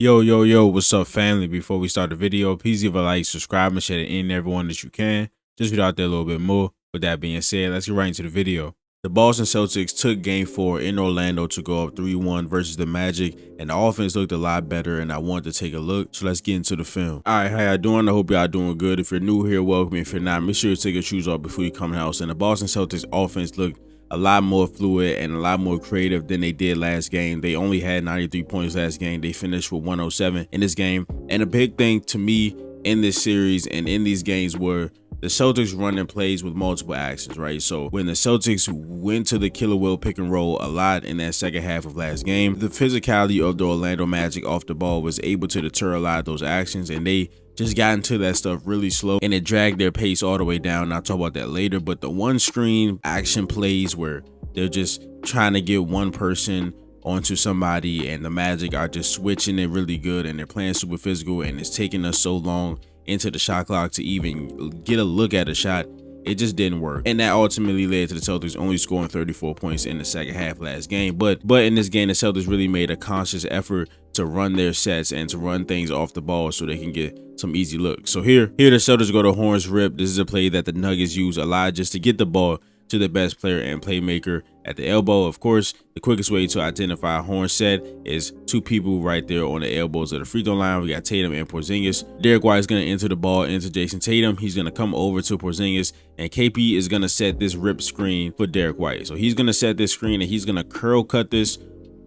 Yo, what's up, family? Before we start the video, please give a like, subscribe, and share it in everyone that you can. Just get out there a little bit more. With that being said, let's get right into the video. The Boston Celtics took game 4 in Orlando to go up 3-1 versus the Magic, and the offense looked a lot better, and I wanted to take a look, so let's get into the film. Alright, how y'all doing? I hope y'all doing good. If you're new here, welcome. If you're not, make sure you take your shoes off before you come in the house. And the Boston Celtics offense looked a lot more fluid and a lot more creative than they did last game. They only had 93 points last game. They finished with 107 in this game. And a big thing to me in this series and in these games were the Celtics running plays with multiple actions, right? So when the Celtics went to the killer wheel pick and roll a lot in that second half of last game, the physicality of the Orlando Magic off the ball was able to deter a lot of those actions, and they just got into that stuff really slow, and it dragged their pace all the way down. And I'll talk about that later. But the one screen action plays where they're just trying to get one person onto somebody, and the Magic are just switching it really good, and they're playing super physical, and it's taking us so long into the shot clock to even get a look at a shot. It just didn't work, and that ultimately led to the Celtics only scoring 34 points in the second half last game. But in this game, the Celtics really made a conscious effort to run their sets and to run things off the ball so they can get some easy looks. So here the Celtics go to horns rip. This is a play that the Nuggets use a lot just to get the ball to the best player and playmaker at the elbow. Of course, the quickest way to identify a horn set is two people right there on the elbows of the free throw line. We got Tatum and Porzingis. Derek White is going to enter the ball into Jason Tatum. He's going to come over to Porzingis, and KP is going to set this rip screen for Derek White. So he's going to set this screen, and he's going to curl cut this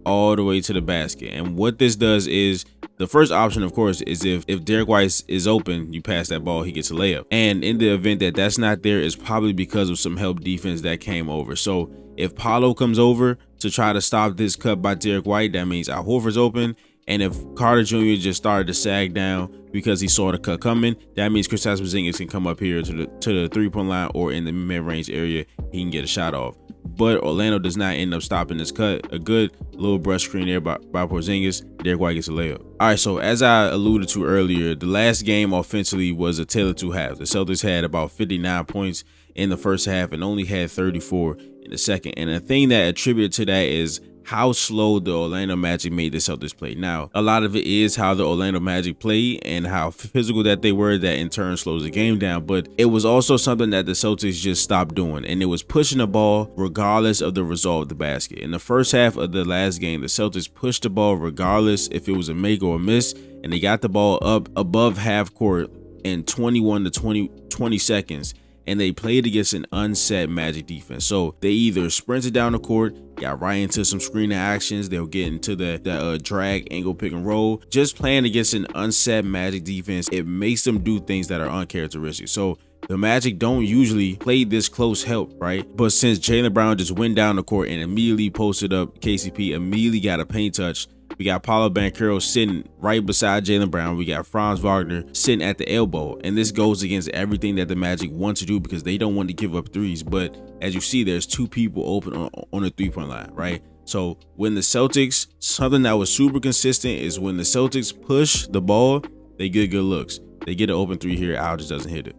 all the way to the basket. And what this does is, the first option, of course, is if Derek White is open, you pass that ball, he gets a layup. And in the event that that's not there, it's probably because of some help defense that came over. So if Paolo comes over to try to stop this cut by Derek White, that means Al Horford's open. And if Carter Jr. just started to sag down because he saw the cut coming, that means Kristaps Porzingis can come up here to the three-point line, or in the mid-range area, he can get a shot off. But Orlando does not end up stopping this cut. A good little brush screen there by Porzingis. Derek White gets a layup. All right, so as I alluded to earlier, the last game offensively was a tale of two halves. The Celtics had about 59 points in the first half and only had 34 in the second. And the thing that attributed to that is how slow the Orlando Magic made the Celtics play. Now, a lot of it is how the Orlando Magic play and how physical that they were, that in turn slows the game down. But it was also something that the Celtics just stopped doing, and it was pushing the ball regardless of the result of the basket. In the first half of the last game, the Celtics pushed the ball regardless if it was a make or a miss, and they got the ball up above half court in 21 to 20 seconds. And they played against an unset Magic defense. So they either sprinted down the court, got right into some screening actions, they'll get into the drag angle pick and roll. Just playing against an unset Magic defense, it makes them do things that are uncharacteristic. So the Magic don't usually play this close help, right? But since Jaylen Brown just went down the court and immediately posted up KCP, immediately got a paint touch, we got Paolo Banchero sitting right beside Jaylen Brown. We got Franz Wagner sitting at the elbow. And this goes against everything that the Magic want to do because they don't want to give up threes. But as you see, there's two people open on the three-point line, right? So when the Celtics, something that was super consistent is when the Celtics push the ball, they get good looks. They get an open three here. Al just doesn't hit it.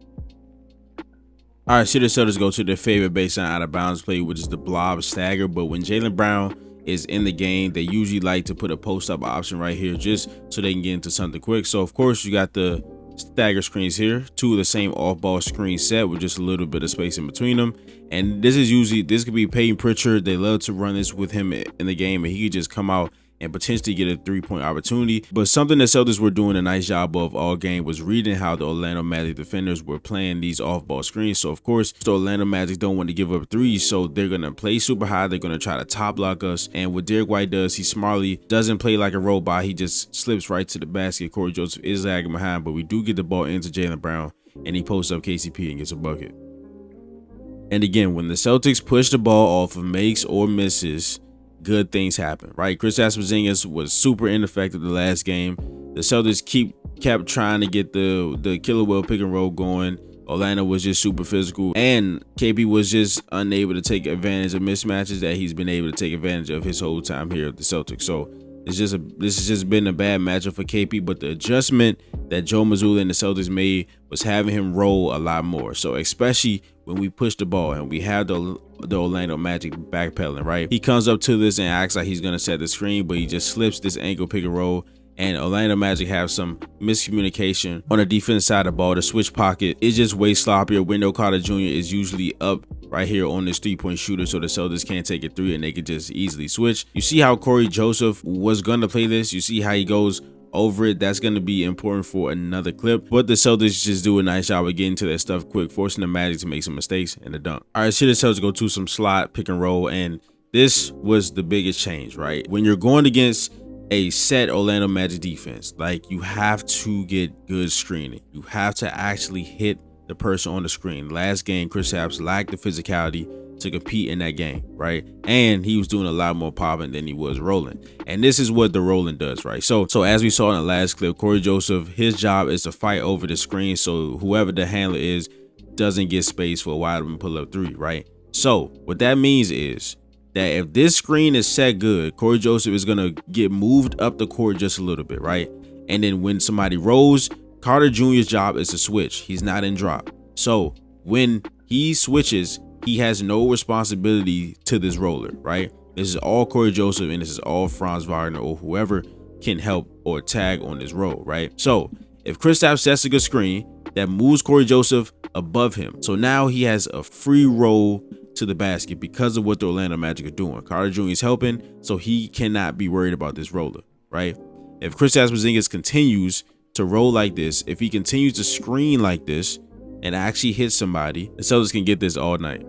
All right, so the Celtics go to their favorite baseline out of bounds play, which is the blob stagger. But when Jaylen Brown is in the game, they usually like to put a post-up option right here just so they can get into something quick. So of course you got the stagger screens here, two of the same off-ball screen set with just a little bit of space in between them. And this could be Peyton Pritchard. They love to run this with him in the game, and he could just come out and potentially get a three-point opportunity. But something the Celtics were doing a nice job of all game was reading how the Orlando Magic defenders were playing these off-ball screens. So of course, the Orlando Magic don't want to give up threes, so they're going to play super high. They're going to try to top block us. And what Derek White does, he smartly doesn't play like a robot. He just slips right to the basket. Corey Joseph is lagging behind, but we do get the ball into Jaylen Brown, and he posts up KCP and gets a bucket. And again, when the Celtics push the ball off of makes or misses, good things happen, right? Kristaps Porzingis was super ineffective the last game. The Celtics kept trying to get the killer wheel pick and roll going. Orlando was just super physical, and KP was just unable to take advantage of mismatches that he's been able to take advantage of his whole time here at the Celtics. So this has just been a bad matchup for KP, but the adjustment that Joe Mazzulla and the Celtics made was having him roll a lot more. So especially when we push the ball and we have the Orlando Magic backpedaling, right? He comes up to this and acts like he's going to set the screen, but he just slips this ankle pick and roll, and Orlando Magic have some miscommunication on the defense side of the ball. The switch pocket is just way sloppier. Wendell Carter Jr. is usually up right here on this 3-point shooter, so the Celtics can't take it 3 and they could just easily switch. You see how Corey Joseph was gonna play this. You see how he goes over it. That's going to be important for another clip, but the Celtics just do a nice job of getting to that stuff quick, forcing the Magic to make some mistakes in the dunk. All right, so the Celtics go to some slot pick and roll, and this was the biggest change, right? When you're going against a set Orlando Magic defense, like, you have to get good screening. You have to actually hit the person on the screen. Last game, Kristaps lacked the physicality to compete in that game, right? And he was doing a lot more popping than he was rolling. And this is what the rolling does, right? So as we saw in the last clip, Corey Joseph, his job is to fight over the screen so whoever the handler is doesn't get space for a wide open pull up 3, right? So what that means is that if this screen is set good, Corey Joseph is gonna get moved up the court just a little bit, right? And then when somebody rolls, Carter Jr.'s job is to switch. He's not in drop. So when he switches, he has no responsibility to this roller, right? This is all Corey Joseph, and this is all Franz Wagner or whoever can help or tag on this roll, right? So if Kristaps sets a good screen, that moves Corey Joseph above him. So now he has a free roll to the basket because of what the Orlando Magic are doing. Carter Jr. is helping, so he cannot be worried about this roller, right? If Kristaps Porzingis continues to roll like this, if he continues to screen like this and actually hit somebody, the Celtics can get this all night.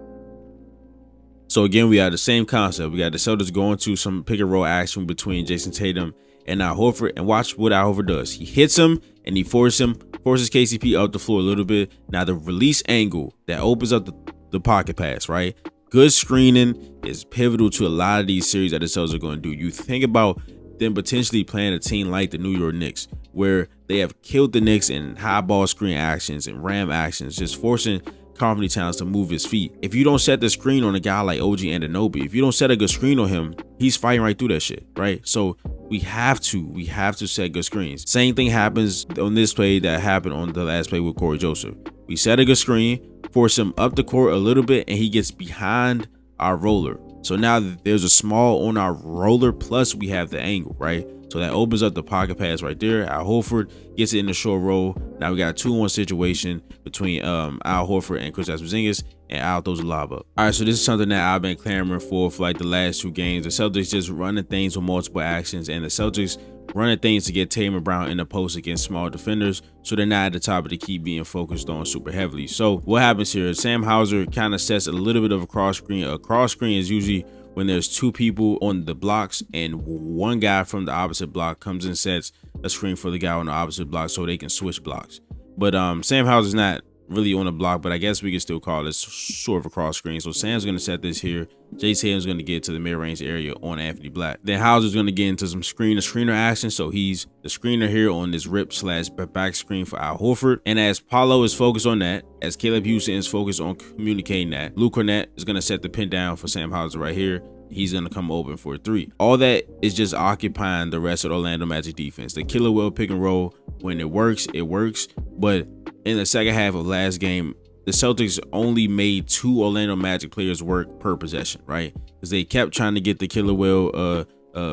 So again, we have the same concept. We got the Celtics going to some pick and roll action between Jason Tatum and Al Horford, and watch what Al Horford does. He hits him and he forces KCP up the floor a little bit. Now the release angle that opens up the pocket pass, right? Good screening is pivotal to a lot of these series that the Celtics are going to do. You think about them potentially playing a team like the New York Knicks, where they have killed the Knicks in high ball screen actions and ram actions, just forcing Karl Anthony Towns to move his feet. If you don't set the screen on a guy like OG Anunoby, if you don't set a good screen on him, he's fighting right through that shit, right? So we have to set good screens. Same thing happens on this play that happened on the last play with Corey Joseph. We set a good screen, force him up the court a little bit, and he gets behind our roller. So now there's a small on our roller, plus we have the angle, right? So that opens up the pocket pass right there. Al Horford gets it in the short roll. Now we got a 2-on-1 situation between Al Horford and Kristaps Porzingis, and Al throws a lob up. All right, so this is something that I've been clamoring for like the last 2 games. The Celtics just running things with multiple actions, and the Celtics running things to get Tatum and Brown in the post against small defenders, so they're not at the top of the key being focused on super heavily. So what happens here is Sam Hauser kind of sets a little bit of a cross screen. A cross screen is usually when there's 2 people on the blocks and one guy from the opposite block comes and sets a screen for the guy on the opposite block so they can switch blocks. But Sam Hauser's not really on the block, but I guess we can still call this sort of a cross screen. So Sam's going to set this here. Jay Tatum's going to get to the mid-range area on Anthony Black. Then Hauser's going to get into some screener action. So he's the screener here on this rip/back screen for Al Horford. And as Paulo is focused on that, as Caleb Houston is focused on communicating that, Luke Cornett is going to set the pin down for Sam Hauser right here. He's going to come open for a 3. All that is just occupying the rest of the Orlando Magic defense. The killer wheel pick and roll, when it works, it works. But in the second half of last game, the Celtics only made 2 Orlando Magic players work per possession, right? Because they kept trying to get the killer wheel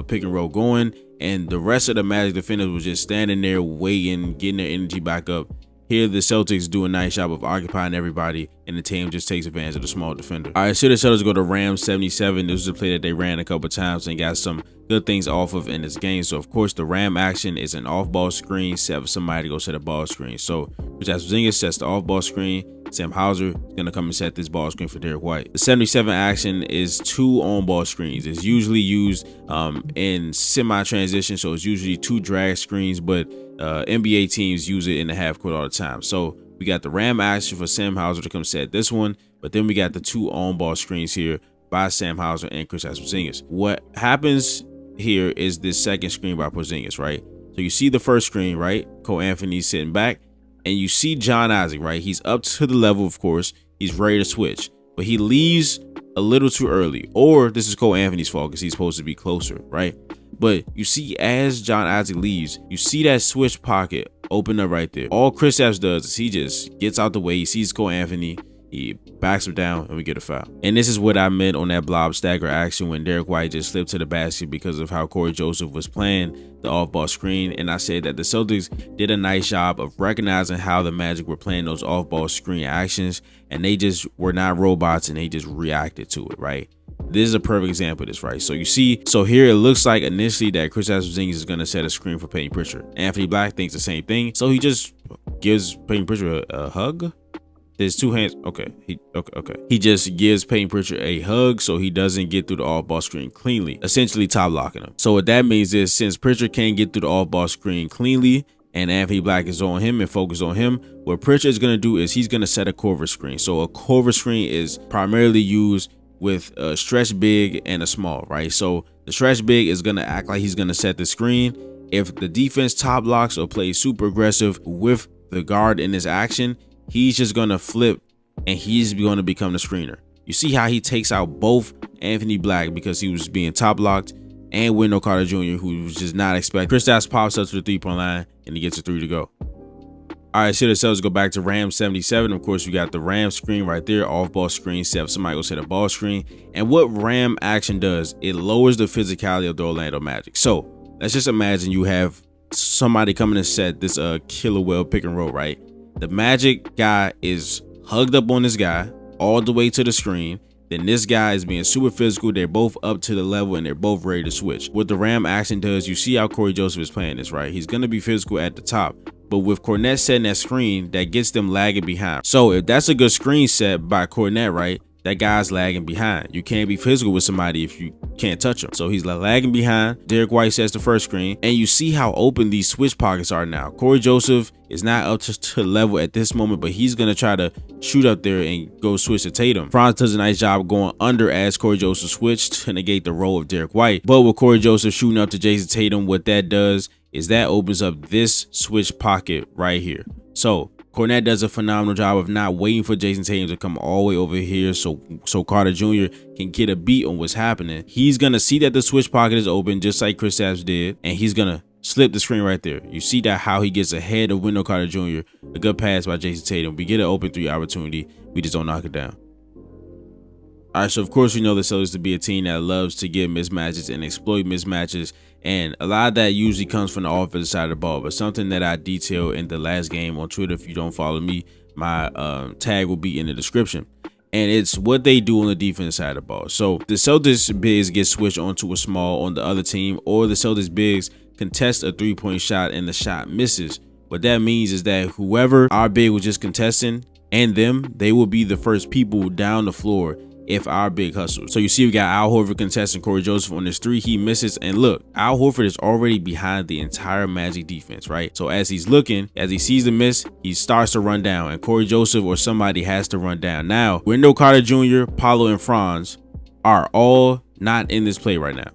pick and roll going, and the rest of the Magic defenders was just standing there waiting, getting their energy back up. Here, the Celtics do a nice job of occupying everybody, and the team just takes advantage of the small defender. All right, so the Celtics go to Rams 77. This was a play that they ran a couple times and got some good things off of in this game. So, of course, the Ram action is an off-ball screen set for somebody to go set a ball screen. So, Kristaps Porzingis sets the off-ball screen. Sam Hauser is going to come and set this ball screen for Derek White. The 77 action is 2 on-ball screens. It's usually used in semi-transition, so it's usually 2 drag screens, but NBA teams use it in the half court all the time. So we got the Ram action for Sam Hauser to come set this one, but then we got the 2 on-ball screens here by Sam Hauser and Kristaps Porzingis. What happens here is this second screen by Porzingis, right? So you see the first screen, right? Cole Anthony sitting back, and you see John Isaac, right? He's up to the level, of course. He's ready to switch, but he leaves a little too early, or this is Cole Anthony's fault because he's supposed to be closer, right? But you see, as John Isaac leaves, you see that switch pocket open up right there. All Kristaps does is he just gets out the way. He sees Cole Anthony. He backs him down and we get a foul. And this is what I meant on that blob stagger action when Derek White just slipped to the basket because of how Corey Joseph was playing the off-ball screen. And I said that the Celtics did a nice job of recognizing how the Magic were playing those off-ball screen actions, and they just were not robots and they just reacted to it, right? This is a perfect example of this, right? So you see, so here it looks like initially that Kristaps Porzingis is going to set a screen for Peyton Pritchard. Anthony Black thinks the same thing, so he just gives Peyton Pritchard a hug. There's two hands. Okay. He just gives Peyton Pritchard a hug so he doesn't get through the off-ball screen cleanly, essentially top locking him. So what that means is, since Pritchard can't get through the off-ball screen cleanly and Anthony Black is on him and focused on him, what Pritchard is going to do is he's going to set a cover screen. So a cover screen is primarily used with a stretch big and a small, right? So the stretch big is going to act like he's going to set the screen. If the defense top locks or plays super aggressive with the guard in this action, he's just going to flip and he's going to become the screener. You see how he takes out both Anthony Black because he was being top locked, and Wendell Carter Jr., who was just not expected. Kristaps pops up to the 3-point line and he gets a 3 to go. All right, so the Celtics go back to Ram 77. Of course, we got the Ram screen right there, off-ball screen, set somebody goes hit a ball screen. And what Ram action does, it lowers the physicality of the Orlando Magic. So let's just imagine you have somebody coming to set this killer whale pick and roll, right? The Magic guy is hugged up on this guy all the way to the screen. Then this guy is being super physical. They're both up to the level and they're both ready to switch. What the Ram action does, you see how Corey Joseph is playing this, right? He's going to be physical at the top. But with Kornet setting that screen, that gets them lagging behind. So if that's a good screen set by Kornet, right, that guy's lagging behind. You can't be physical with somebody if you can't touch him. So he's lagging behind. Derek White sets the first screen. And you see how open these switch pockets are now. Corey Joseph is not up to the level at this moment, but he's going to try to shoot up there and go switch to Tatum. Franz does a nice job going under as Corey Joseph switched to negate the role of Derek White. But with Corey Joseph shooting up to Jason Tatum, what that does is that opens up this switch pocket right here. So Kornet does a phenomenal job of not waiting for Jason Tatum to come all the way over here so Carter Jr. can get a beat on what's happening. He's going to see that the switch pocket is open just like Kristaps did, and he's going to slip the screen right there. You see that how he gets ahead of Wendell Carter Jr. A good pass by Jason Tatum. We get an open 3 opportunity. We just don't knock it down. All right, so of course we know the Celtics to be a team that loves to get mismatches and exploit mismatches, and a lot of that usually comes from the offensive side of the ball. But something that I detailed in the last game on Twitter, if you don't follow me, my tag will be in the description. And it's what they do on the defense side of the ball. So the Celtics bigs get switched onto a small on the other team, or the Celtics bigs contest a 3-point shot and the shot misses. What that means is that whoever our big was just contesting and them, they will be the first people down the floor if our big hustles. So you see we got Al Horford contesting Corey Joseph on this 3. He misses, and look, Al Horford is already behind the entire Magic defense, right? So as he's looking, as he sees the miss, he starts to run down, and Corey Joseph or somebody has to run down. Now, Wendell Carter Jr., Paolo, and Franz are all not in this play right now.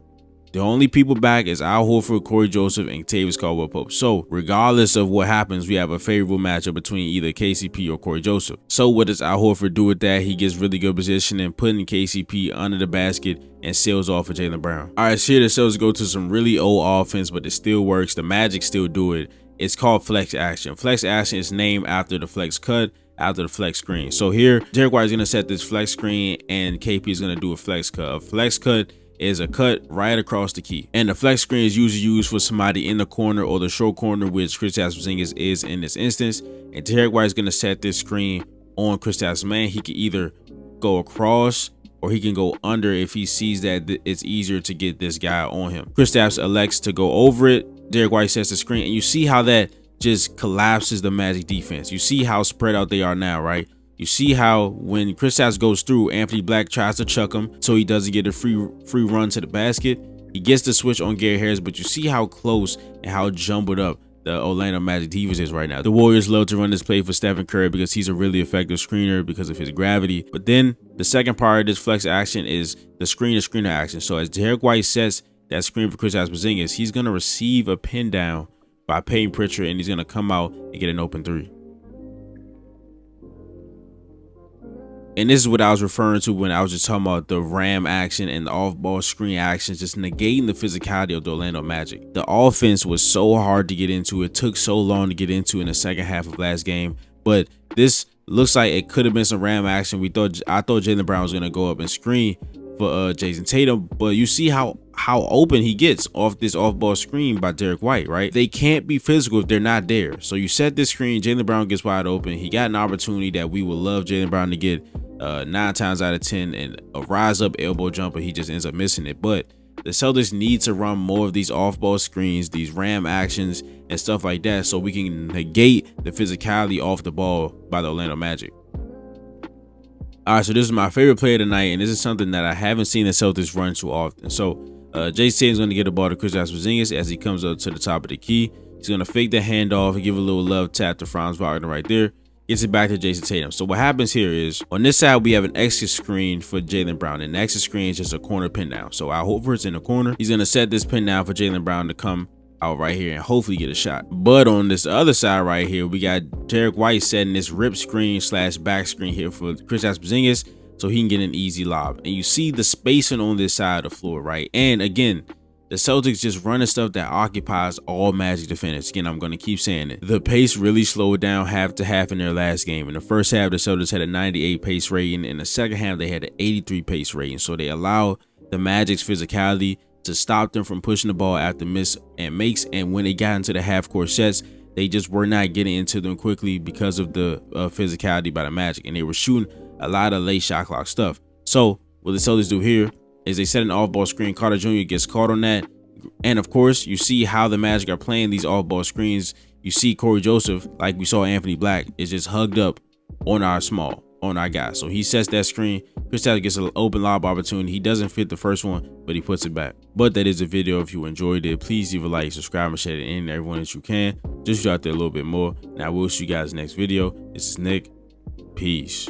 The only people back is Al Horford, Corey Joseph, and Tavis Caldwell-Pope. So regardless of what happens, we have a favorable matchup between either KCP or Corey Joseph. So what does Al Horford do with that? He gets really good position and putting KCP under the basket and sails off for Jaylen Brown. All right, so here the Celtics go to some really old offense, but it still works. The Magic still do it. It's called flex action. Flex action is named after the flex cut, after the flex screen. So here, Derek White is going to set this flex screen and KP is going to do a flex cut. A flex cut is a cut right across the key, and the flex screen is usually used for somebody in the corner or the short corner, which Kristaps Porzingis is in this instance. And Derek White is going to set this screen on Kristaps' man. He can either go across or he can go under if he sees that it's easier to get this guy on him. Kristaps elects to go over it. Derek White sets the screen, and you see how that just collapses the Magic defense. You see how spread out they are now, right? You see how when Kristaps goes through, Anthony Black tries to chuck him so he doesn't get a free run to the basket. He gets the switch on Gary Harris, but you see how close and how jumbled up the Orlando Magic defense is right now. The Warriors love to run this play for Stephen Curry because he's a really effective screener because of his gravity. But then the second part of this flex action is the screener action. So as Derek White sets that screen for Kristaps Porzingis, he's going to receive a pin down by Peyton Pritchard, and he's going to come out and get an open 3. And this is what I was referring to when I was just talking about the ram action and the off-ball screen actions, just negating the physicality of the Orlando Magic. The offense was so hard to get into. It took so long to get into in the second half of last game. But this Looks like it could have been some ram action. I thought Jaylen Brown was gonna go up and screen for Jason Tatum, but you see how open he gets off this off-ball screen by Derek White, right? They can't be physical if they're not there. So you set this screen, Jaylen Brown gets wide open. He got an opportunity that we would love Jaylen Brown to get 9 times out of 10, and a rise up elbow jumper. He just ends up missing it. But the Celtics need to run more of these off-ball screens, these ram actions and stuff like that, so we can negate the physicality off the ball by the Orlando Magic. All right, so this is my favorite play of the night, and this is something that I haven't seen the Celtics run too often. So Jason Tatum's going to get the ball to Kristaps Porzingis as he comes up to the top of the key. He's going to fake the handoff and give a little love tap to Franz Wagner right there. Gets it back to Jason Tatum. So what happens here is, on this side, we have an exit screen for Jaylen Brown, and the exit screen is just a corner pin down. So Al Horford's in the corner. He's going to set this pin down for Jaylen Brown to come out right here and hopefully get a shot. But on this other side right here, we got Derek White setting this rip screen / back screen here for Kristaps Porzingis so he can get an easy lob. And you see the spacing on this side of the floor, right? And again, the Celtics just running stuff that occupies all Magic defenders. Again, I'm going to keep saying it. The pace really slowed down half to half in their last game. In the first half, the Celtics had a 98 pace rating. In the second half, they had an 83 pace rating. So they allowed the Magic's physicality to stop them from pushing the ball after miss and makes. And when they got into the half-court sets, they just were not getting into them quickly because of the physicality by the Magic. And they were shooting a lot of late shot clock stuff. So what the Celtics do here is they set an off-ball screen. Carter Jr. gets caught on that. And of course, you see how the Magic are playing these off-ball screens. You see Corey Joseph, like we saw Anthony Black, is just hugged up on our guy. So he sets that screen. Kristaps gets an open lob opportunity. He doesn't fit the first one, but he puts it back. But that is the video. If you enjoyed it, please leave a like, subscribe, and share it in everyone that you can. Just out there a little bit more. Now we'll see you guys next video. This is Nick. Peace.